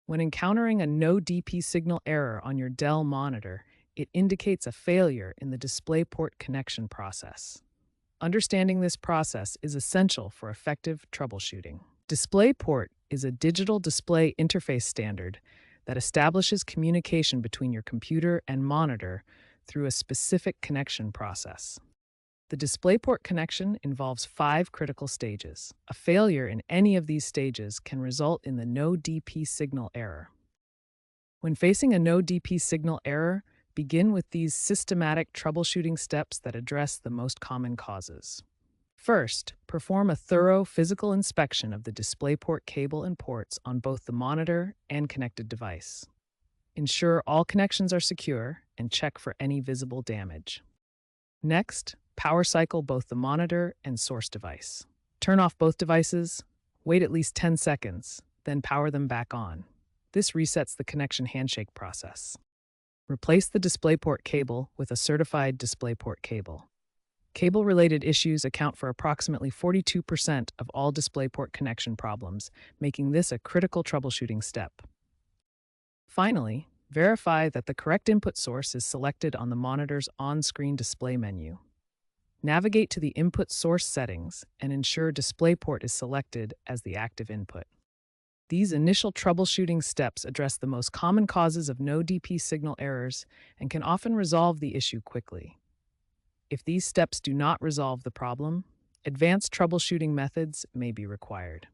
When encountering a no DP signal error on your Dell monitor, it indicates a failure in the DisplayPort connection process. Understanding this process is essential for effective troubleshooting. DisplayPort is a digital display interface standard that establishes communication between your computer and monitor through a specific connection process. The DisplayPort connection involves 5 critical stages. A failure in any of these stages can result in the no DP signal error. When facing a no DP signal error, begin with these systematic troubleshooting steps that address the most common causes. First, perform a thorough physical inspection of the DisplayPort cable and ports on both the monitor and connected device. Ensure all connections are secure and check for any visible damage. Next, power cycle both the monitor and source device. Turn off both devices, wait at least 10 seconds, then power them back on. This resets the connection handshake process. Replace the DisplayPort cable with a certified DisplayPort cable. Cable-related issues account for approximately 42% of all DisplayPort connection problems, making this a critical troubleshooting step. Finally, verify that the correct input source is selected on the monitor's on-screen display menu. Navigate to the input source settings and ensure DisplayPort is selected as the active input. These initial troubleshooting steps address the most common causes of no DP signal errors and can often resolve the issue quickly. If these steps do not resolve the problem, advanced troubleshooting methods may be required.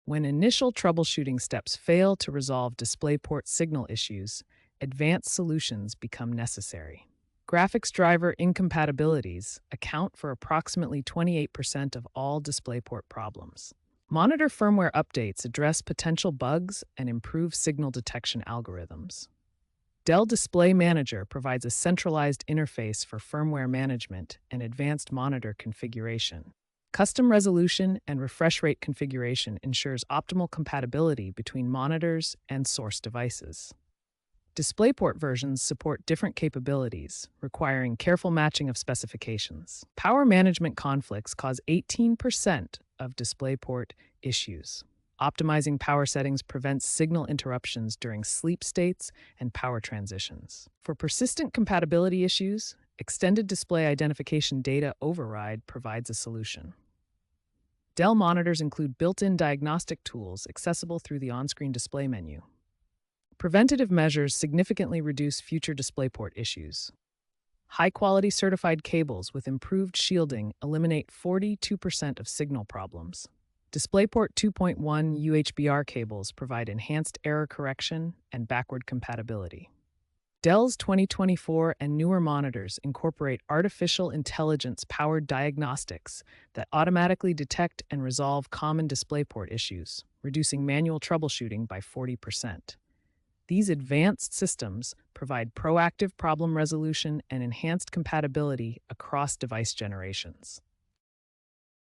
When initial troubleshooting steps fail to resolve DisplayPort signal issues, advanced solutions become necessary. Graphics driver incompatibilities account for approximately 28% of all DisplayPort problems. Monitor firmware updates address potential bugs and improve signal detection algorithms. Dell Display Manager provides a centralized interface for firmware management and advanced monitor configuration. Custom resolution and refresh rate configuration ensures optimal compatibility between monitors and source devices. DisplayPort versions support different capabilities, requiring careful matching of specifications. Power management conflicts cause 18% of DisplayPort issues. Optimizing power settings prevents signal interruptions during sleep states and power transitions. For persistent compatibility issues, Extended Display Identification Data Override provides a solution. Dell monitors include built-in diagnostic tools accessible through the on-screen display menu. Preventative measures significantly reduce future DisplayPort issues. High-quality certified cables with improved shielding eliminate 42% of signal problems. DisplayPort 2.1 UHBR cables provide enhanced error correction and backward compatibility. Dell's 2024 and newer monitors incorporate artificial intelligence-powered diagnostics that automatically detect and resolve common DisplayPort issues, reducing manual troubleshooting by 40%. These advanced systems provide proactive problem resolution and enhanced compatibility across device generations.